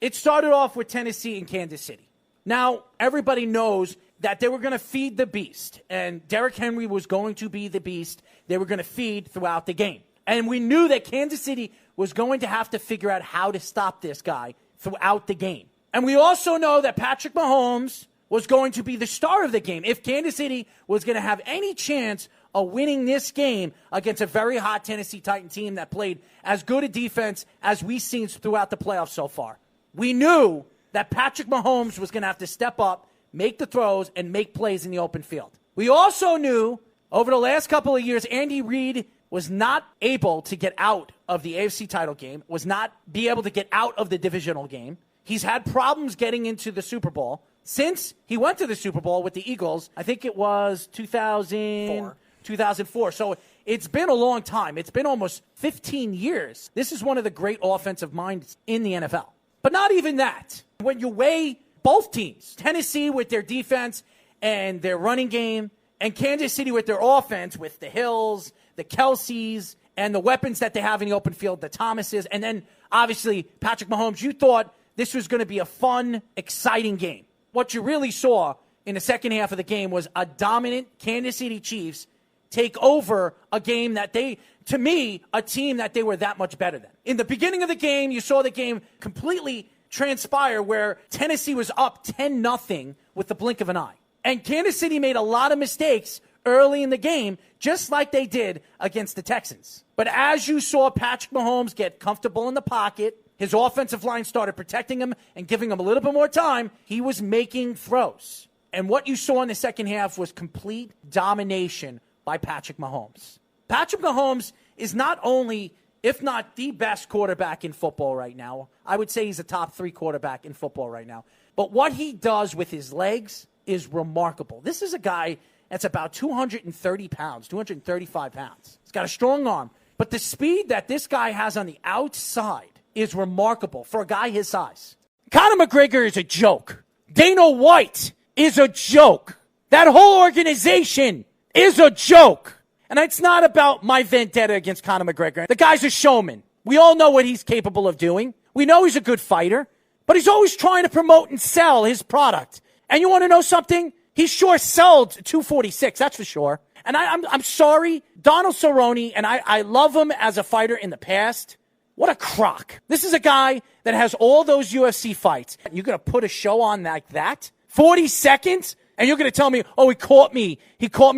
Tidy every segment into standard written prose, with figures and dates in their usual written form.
It started off with Tennessee and Kansas City. Now, everybody knows that they were going to feed the beast, and Derrick Henry was going to be the beast they were going to feed throughout the game. And we knew that Kansas City was going to have to figure out how to stop this guy throughout the game. And we also know that Patrick Mahomes was going to be the star of the game. If Kansas City was going to have any chance of winning this game against a very hot Tennessee Titan team that played as good a defense as we've seen throughout the playoffs so far, we knew that Patrick Mahomes was going to have to step up, make the throws, and make plays in the open field. We also knew over the last couple of years, Andy Reid was not able to get out of the AFC title game, was not be able to get out of the divisional game. He's had problems getting into the Super Bowl since he went to the Super Bowl with the Eagles. I think it was 2004. So it's been a long time. It's been almost 15 years. This is one of the great offensive minds in the NFL. But not even that. When you weigh both teams, Tennessee with their defense and their running game, and Kansas City with their offense, with the Hills, the Kelseys, and the weapons that they have in the open field, the Thomases, and then obviously Patrick Mahomes, you thought this was going to be a fun, exciting game. What you really saw in the second half of the game was a dominant Kansas City Chiefs take over a game that they, to me, a team that they were that much better than. In the beginning of the game, you saw the game completely transpire where Tennessee was up 10-0 with the blink of an eye. And Kansas City made a lot of mistakes early in the game, just like they did against the Texans. But as you saw Patrick Mahomes get comfortable in the pocket, his offensive line started protecting him and giving him a little bit more time, he was making throws. And what you saw in the second half was complete domination by Patrick Mahomes. Patrick Mahomes is not only, if not the best quarterback in football right now, I would say he's a top 3 quarterback in football right now. But what he does with his legs is remarkable. This is a guy that's about 230 pounds, 235 pounds. He's got a strong arm. But the speed that this guy has on the outside is remarkable for a guy his size. Conor McGregor is a joke. Dana White is a joke. That whole organization is a joke. And it's not about my vendetta against Conor McGregor. The guy's a showman. We all know what he's capable of doing. We know he's a good fighter. But he's always trying to promote and sell his product. And you want to know something? He sure sold 246, that's for sure. And I'm sorry, Donald Cerrone, and I love him as a fighter in the past. What a crock. This is a guy that has all those UFC fights. You're going to put a show on like that? 40 seconds? And you're going to tell me, oh, he caught me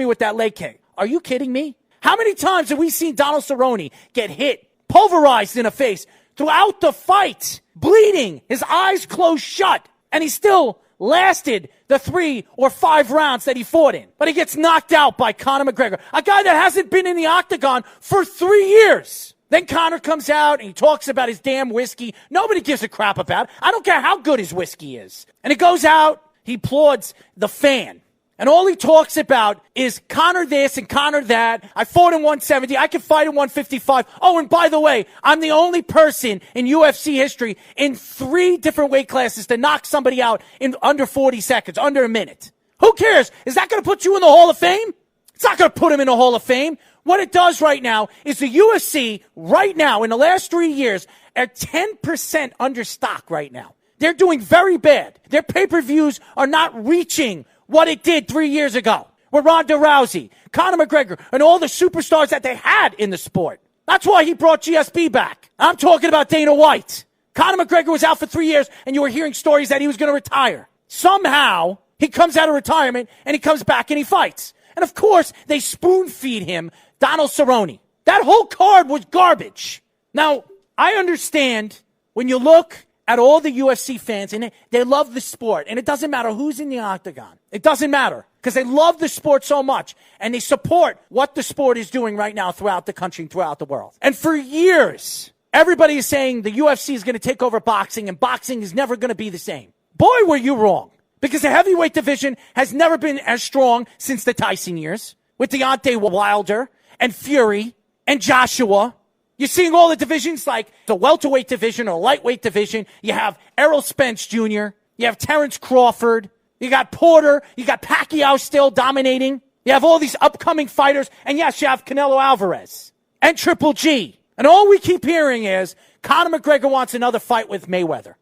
with that leg kick. Are you kidding me? How many times have we seen Donald Cerrone get hit, pulverized in the face, throughout the fight, bleeding, his eyes closed shut, and he still lasted the 3 or 5 rounds that he fought in. But he gets knocked out by Conor McGregor, a guy that hasn't been in the octagon for 3 years. Then Conor comes out and he talks about his damn whiskey. Nobody gives a crap about it. I don't care how good his whiskey is. And he goes out, he applauds the fan. And all he talks about is Conor this and Conor that. I fought in 170. I can fight in 155. Oh, and by the way, I'm the only person in UFC history in 3 different weight classes to knock somebody out in under 40 seconds, under a minute. Who cares? Is that going to put you in the Hall of Fame? It's not going to put him in the Hall of Fame. What it does right now is the UFC right now in the last 3 years are 10% under stock right now. They're doing very bad. Their pay-per-views are not reaching what it did 3 years ago with Ronda Rousey, Conor McGregor, and all the superstars that they had in the sport. That's why he brought GSP back. I'm talking about Dana White. Conor McGregor was out for 3 years, and you were hearing stories that he was going to retire. Somehow, he comes out of retirement, and he comes back and he fights. And of course, they spoon-feed him Donald Cerrone. That whole card was garbage. Now, I understand when you look at all the UFC fans, and they love the sport, and it doesn't matter who's in the octagon. It doesn't matter, because they love the sport so much, and they support what the sport is doing right now throughout the country and throughout the world. And for years, everybody is saying the UFC is going to take over boxing, and boxing is never going to be the same. Boy, were you wrong, because the heavyweight division has never been as strong since the Tyson years, with Deontay Wilder and Fury and Joshua. You're seeing all the divisions like the welterweight division or lightweight division. You have Errol Spence Jr. You have Terrence Crawford. You got Porter. You got Pacquiao still dominating. You have all these upcoming fighters. And yes, you have Canelo Alvarez and Triple G. And all we keep hearing is Conor McGregor wants another fight with Mayweather.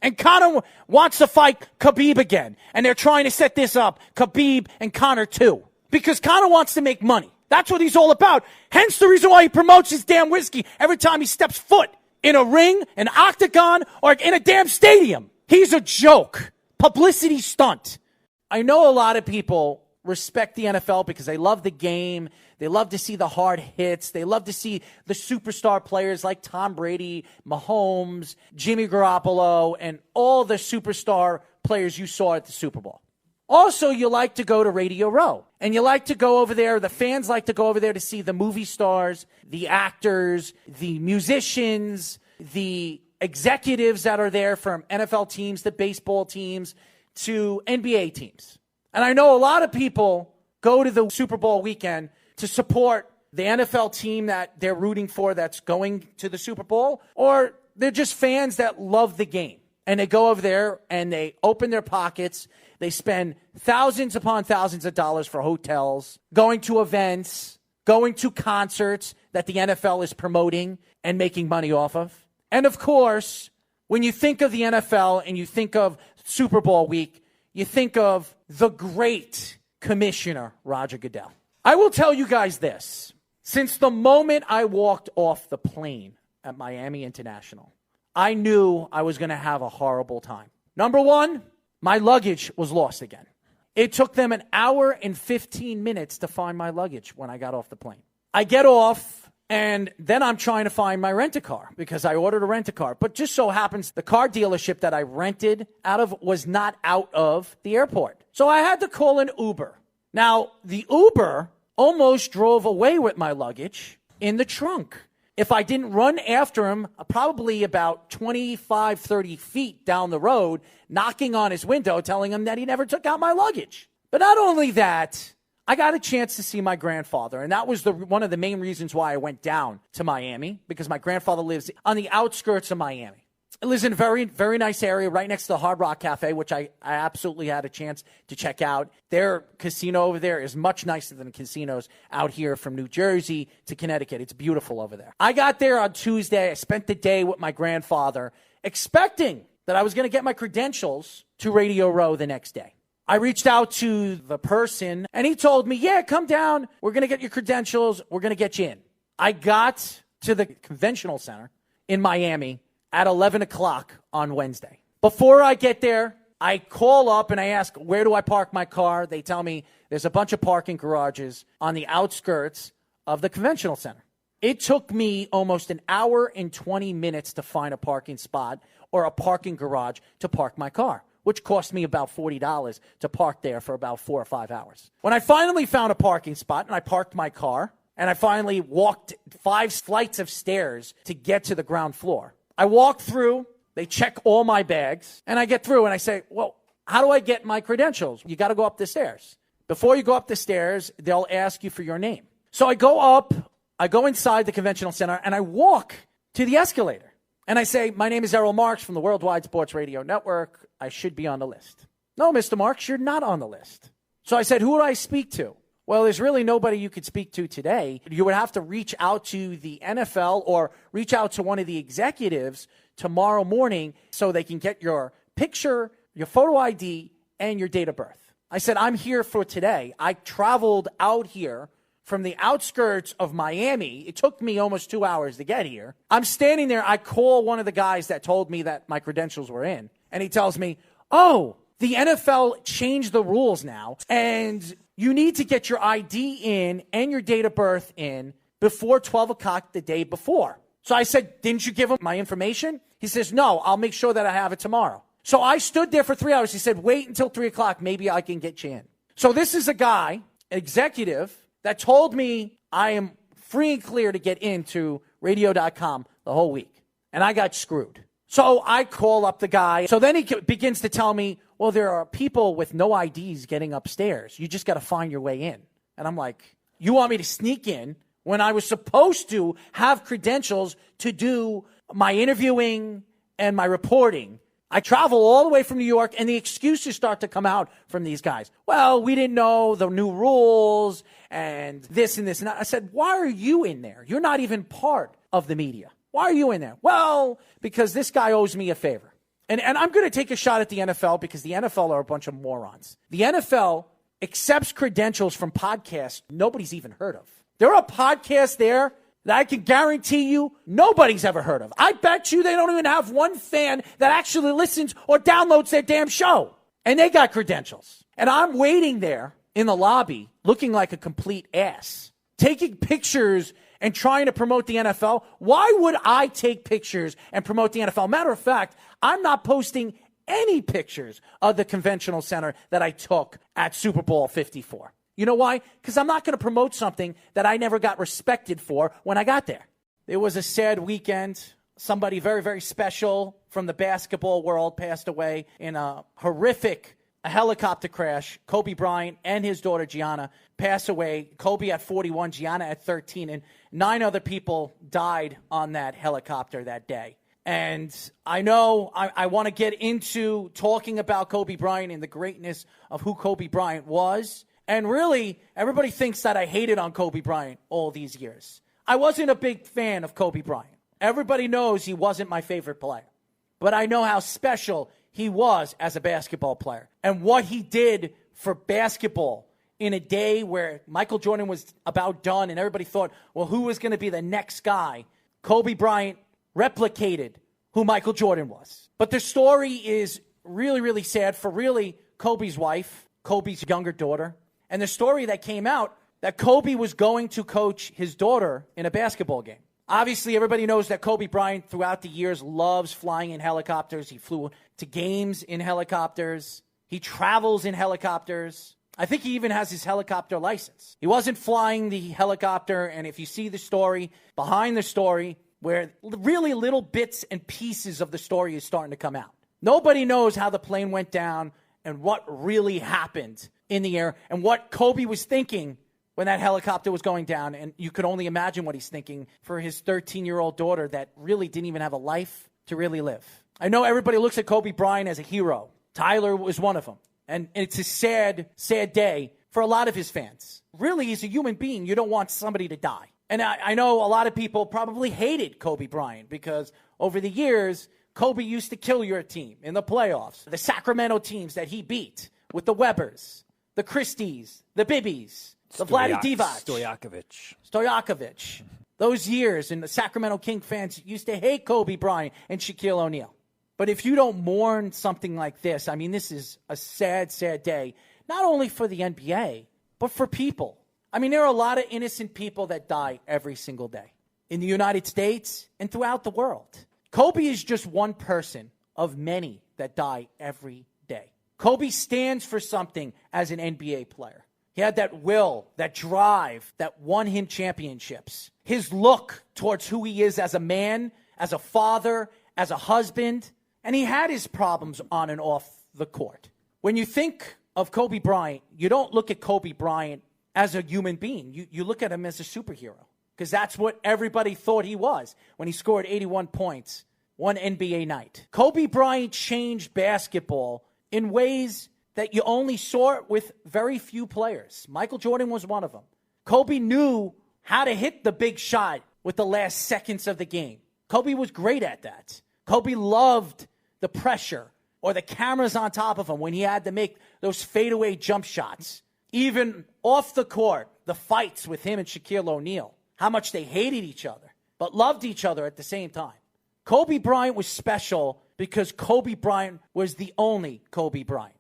And Conor wants to fight Khabib again. And they're trying to set this up, Khabib and Conor too. Because Conor wants to make money. That's what he's all about. Hence the reason why he promotes his damn whiskey every time he steps foot in a ring, an octagon, or in a damn stadium. He's a joke. Publicity stunt. I know a lot of people respect the NFL because they love the game. They love to see the hard hits. They love to see the superstar players like Tom Brady, Mahomes, Jimmy Garoppolo, and all the superstar players you saw at the Super Bowl. Also, you like to go to Radio Row, and you like to go over there. The fans like to go over there to see the movie stars, the actors, the musicians, the executives that are there from NFL teams to baseball teams to NBA teams. And I know a lot of people go to the Super Bowl weekend to support the NFL team that they're rooting for that's going to the Super Bowl, or they're just fans that love the game. And they go over there and they open their pockets. They spend thousands upon thousands of dollars for hotels, going to events, going to concerts that the NFL is promoting and making money off of. And of course, when you think of the NFL and you think of Super Bowl week, you think of the great commissioner, Roger Goodell. I will tell you guys this. Since the moment I walked off the plane at Miami International, I knew I was going to have a horrible time. Number one, my luggage was lost again. It took them an hour and 15 minutes to find my luggage when I got off the plane. I get off, and then I'm trying to find my rent-a-car because I ordered a rent-a-car. But just so happens the car dealership that I rented out of was not out of the airport. So I had to call an Uber. Now, the Uber almost drove away with my luggage in the trunk. If I didn't run after him, probably about 25, 30 feet down the road, knocking on his window, telling him that he never took out my luggage. But not only that, I got a chance to see my grandfather, and that was one of the main reasons why I went down to Miami, because my grandfather lives on the outskirts of Miami. He lives in a very, very nice area right next to the Hard Rock Cafe, which I absolutely had a chance to check out. Their casino over there is much nicer than the casinos out here from New Jersey to Connecticut. It's beautiful over there. I got there on Tuesday. I spent the day with my grandfather, expecting that I was going to get my credentials to Radio Row the next day. I reached out to the person, and he told me, yeah, come down. We're going to get your credentials. We're going to get you in. I got to the conventional center in Miami at 11 o'clock on Wednesday. Before I get there, I call up and I ask, where do I park my car? They tell me there's a bunch of parking garages on the outskirts of the conventional center. It took me almost an hour and 20 minutes to find a parking spot or a parking garage to park my car, which cost me about $40 to park there for about 4 or 5 hours. When I finally found a parking spot and I parked my car, and I finally walked 5 flights of stairs to get to the ground floor, I walk through, they check all my bags, and I get through, and I say, well, how do I get my credentials? You got to go up the stairs. Before you go up the stairs, they'll ask you for your name. So I go up, I go inside the conventional center, and I walk to the escalator. And I say, my name is Errol Marks from the Worldwide Sports Radio Network. I should be on the list. No, Mr. Marks, you're not on the list. So I said, who would I speak to? Well, there's really nobody you could speak to today. You would have to reach out to the NFL or reach out to one of the executives tomorrow morning so they can get your picture, your photo ID, and your date of birth. I said, I'm here for today. I traveled out here from the outskirts of Miami. It took me almost 2 hours to get here. I'm standing there. I call one of the guys that told me that my credentials were in, and he tells me, oh, the NFL changed the rules now, and you need to get your ID in and your date of birth in before 12 o'clock the day before. So I said, didn't you give him my information? He says, no, I'll make sure that I have it tomorrow. So I stood there for 3 hours. He said, wait until 3 o'clock. Maybe I can get you in. So this is a guy, executive, that told me I am free and clear to get into radio.com the whole week. And I got screwed. So I call up the guy. So then he begins to tell me, well, there are people with no IDs getting upstairs. You just got to find your way in. And I'm like, you want me to sneak in when I was supposed to have credentials to do my interviewing and my reporting? I travel all the way from New York, and the excuses start to come out from these guys. Well, we didn't know the new rules and this and this and that. I said, why are you in there? You're not even part of the media. Why are you in there? Well, because this guy owes me a favor. And I'm going to take a shot at the NFL because the NFL are a bunch of morons. The NFL accepts credentials from podcasts nobody's even heard of. There are podcasts there that I can guarantee you nobody's ever heard of. I bet you they don't even have one fan that actually listens or downloads their damn show. And they got credentials. And I'm waiting there in the lobby looking like a complete ass, taking pictures and trying to promote the NFL. Why would I take pictures and promote the NFL? Matter of fact, I'm not posting any pictures of the conventional center that I took at Super Bowl 54. You know why? Because I'm not going to promote something that I never got respected for when I got there. It was a sad weekend. Somebody very, very special from the basketball world passed away in a horrific helicopter crash. Kobe Bryant and his daughter Gianna passed away. Kobe at 41, Gianna at 13, and 9 other people died on that helicopter that day. And I know I want to get into talking about Kobe Bryant and the greatness of who Kobe Bryant was. And really, everybody thinks that I hated on Kobe Bryant all these years. I wasn't a big fan of Kobe Bryant. Everybody knows he wasn't my favorite player. But I know how special he was as a basketball player and what he did for basketball in a day where Michael Jordan was about done and everybody thought, well, who was going to be the next guy? Kobe Bryant replicated who Michael Jordan was. But the story is really, really sad for really Kobe's wife, Kobe's younger daughter. And the story that came out that Kobe was going to coach his daughter in a basketball game. Obviously, everybody knows that Kobe Bryant throughout the years loves flying in helicopters. He flew to games in helicopters. He travels in helicopters. I think he even has his helicopter license. He wasn't flying the helicopter, and if you see the story, behind the story, where really little bits and pieces of the story is starting to come out. Nobody knows how the plane went down and what really happened in the air and what Kobe was thinking when that helicopter was going down. And you could only imagine what he's thinking for his 13-year-old daughter that really didn't even have a life to really live. I know everybody looks at Kobe Bryant as a hero. Tyler was one of them. And it's a sad, sad day for a lot of his fans. Really, he's a human being. You don't want somebody to die. And I know a lot of people probably hated Kobe Bryant because over the years, Kobe used to kill your team in the playoffs. The Sacramento teams that he beat with the Webbers, the Christies, the Bibbies, the Vlade Divac. Stojakovic. Those years, and the Sacramento King fans used to hate Kobe Bryant and Shaquille O'Neal. But if you don't mourn something like this, I mean, this is a sad, sad day, not only for the NBA, but for people. I mean, there are a lot of innocent people that die every single day in the United States and throughout the world. Kobe is just one person of many that die every day. Kobe stands for something as an NBA player. He had that will, that drive that won him championships. His look towards who he is as a man, as a father, as a husband, and he had his problems on and off the court. When you think of Kobe Bryant, you don't look at Kobe Bryant as a human being. You look at him as a superhero because that's what everybody thought he was when he scored 81 points one NBA night. Kobe Bryant changed basketball in ways that you only saw with very few players. Michael Jordan was one of them. Kobe knew how to hit the big shot with the last seconds of the game. Kobe was great at that. Kobe loved the pressure or the cameras on top of him when he had to make those fadeaway jump shots. Even off the court, the fights with him and Shaquille O'Neal, how much they hated each other, but loved each other at the same time. Kobe Bryant was special because Kobe Bryant was the only Kobe Bryant.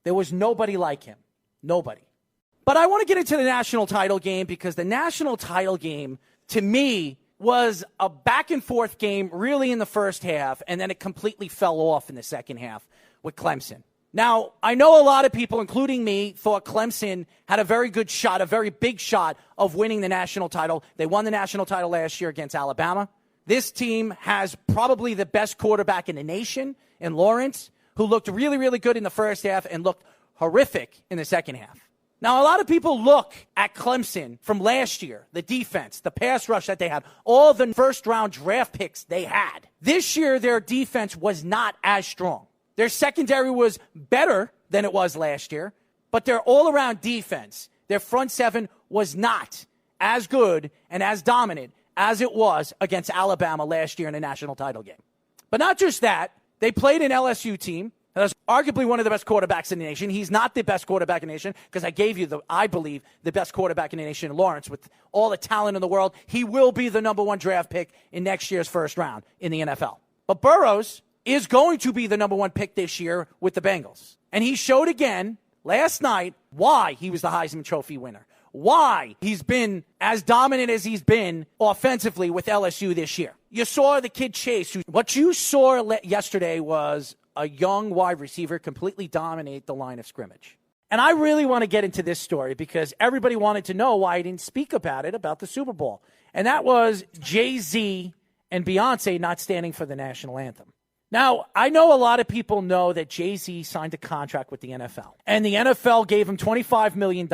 There was nobody like him. Nobody. But I want to get into the national title game because the national title game, to me, was a back-and-forth game really in the first half, and then it completely fell off in the second half with Clemson. Now, I know a lot of people, including me, thought Clemson had a very good shot, a very big shot of winning the national title. They won the national title last year against Alabama. This team has probably the best quarterback in the nation in Lawrence, who looked really, really good in the first half and looked horrific in the second half. Now, a lot of people look at Clemson from last year, the defense, the pass rush that they had, all the first-round draft picks they had. This year, their defense was not as strong. Their secondary was better than it was last year, but their all-around defense, their front seven, was not as good and as dominant as it was against Alabama last year in the national title game. But not just that, They played an LSU team that is arguably one of the best quarterbacks in the nation. He's not the best quarterback in the nation because I gave you, I believe, the best quarterback in the nation, Lawrence, with all the talent in the world. He will be the number one draft pick in next year's first round in the NFL. But Burrows is going to be the number one pick this year with the Bengals. And he showed again last night why he was the Heisman Trophy winner, why he's been as dominant as he's been offensively with LSU this year. You saw the kid Chase. What you saw yesterday was a young wide receiver completely dominate the line of scrimmage. And I really want to get into this story because everybody wanted to know why I didn't speak about the Super Bowl. And that was Jay-Z and Beyonce not standing for the national anthem. Now, I know a lot of people know that Jay-Z signed a contract with the NFL. And the NFL gave him $25 million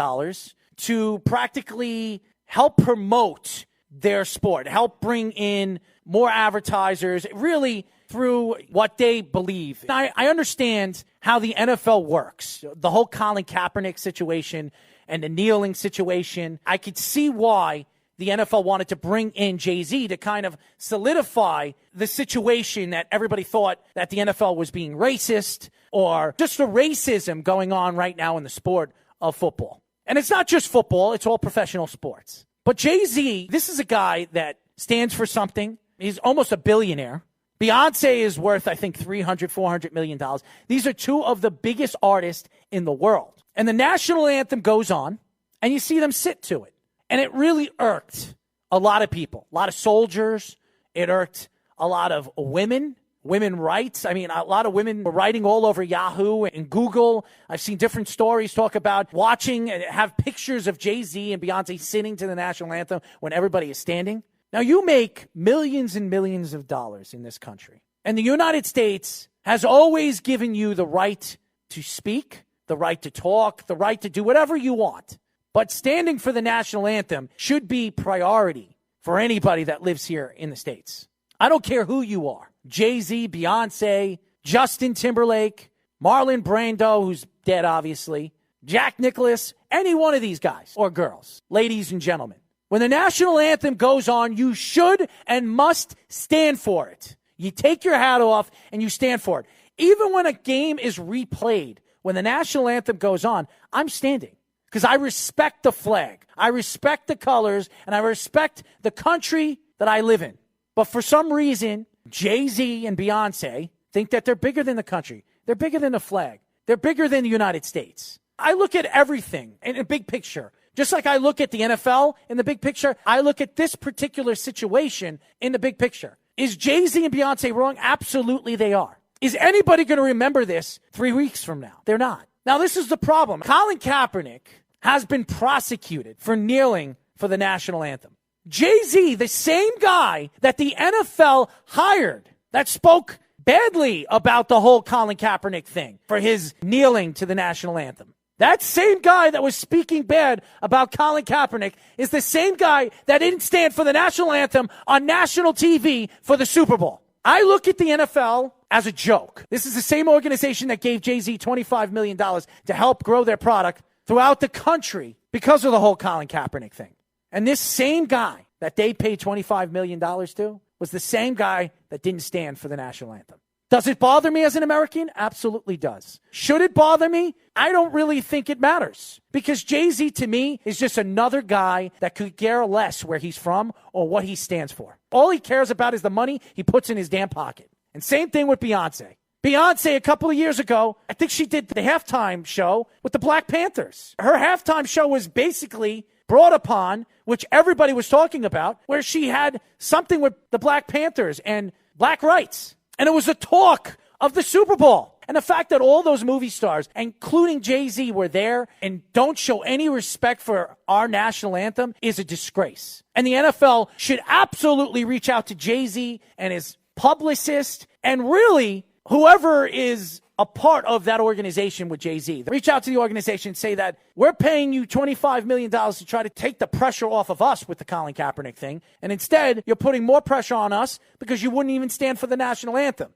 to practically help promote their sport, help bring in more advertisers, really through what they believe. I understand how the NFL works, the whole Colin Kaepernick situation and the kneeling situation. I could see why the NFL wanted to bring in Jay-Z to kind of solidify the situation that everybody thought that the NFL was being racist or just the racism going on right now in the sport of football. And it's not just football, it's all professional sports. But Jay-Z, this is a guy that stands for something. He's almost a billionaire. Beyonce is worth, I think, $400 million. These are two of the biggest artists in the world. And the national anthem goes on, and you see them sit to it. And it really irked a lot of people, a lot of soldiers. It irked a lot of women rights. I mean, a lot of women were writing all over Yahoo and Google. I've seen different stories talk about watching and have pictures of Jay-Z and Beyonce sitting to the national anthem when everybody is standing. Now, you make millions and millions of dollars in this country. And the United States has always given you the right to speak, the right to talk, the right to do whatever you want. But standing for the national anthem should be priority for anybody that lives here in the States. I don't care who you are. Jay-Z, Beyonce, Justin Timberlake, Marlon Brando, who's dead, obviously, Jack Nicklaus, any one of these guys or girls, ladies and gentlemen. When the national anthem goes on, you should and must stand for it. You take your hat off and you stand for it. Even when a game is replayed, when the national anthem goes on, I'm standing because I respect the flag. I respect the colors and I respect the country that I live in. But for some reason, Jay-Z and Beyonce think that they're bigger than the country. They're bigger than the flag. They're bigger than the United States. I look at everything in a big picture. Just like I look at the NFL in the big picture, I look at this particular situation in the big picture. Is Jay-Z and Beyonce wrong? Absolutely they are. Is anybody going to remember this 3 weeks from now? They're not. Now, this is the problem. Colin Kaepernick has been prosecuted for kneeling for the national anthem. Jay-Z, the same guy that the NFL hired, that spoke badly about the whole Colin Kaepernick thing for his kneeling to the national anthem. That same guy that was speaking bad about Colin Kaepernick is the same guy that didn't stand for the national anthem on national TV for the Super Bowl. I look at the NFL as a joke. This is the same organization that gave Jay-Z $25 million to help grow their product throughout the country because of the whole Colin Kaepernick thing. And this same guy that they paid $25 million to was the same guy that didn't stand for the national anthem. Does it bother me as an American? Absolutely does. Should it bother me? I don't really think it matters. Because Jay-Z, to me, is just another guy that could care less where he's from or what he stands for. All he cares about is the money he puts in his damn pocket. And same thing with Beyonce. Beyonce, a couple of years ago, I think she did the halftime show with the Black Panthers. Her halftime show was basically brought upon, which everybody was talking about, where she had something with the Black Panthers and black rights. And it was the talk of the Super Bowl. And the fact that all those movie stars, including Jay-Z, were there and don't show any respect for our national anthem is a disgrace. And the NFL should absolutely reach out to Jay-Z and his publicist and really whoever is a part of that organization with Jay-Z. Reach out to the organization and say that we're paying you $25 million to try to take the pressure off of us with the Colin Kaepernick thing. And instead, you're putting more pressure on us because you wouldn't even stand for the national anthem.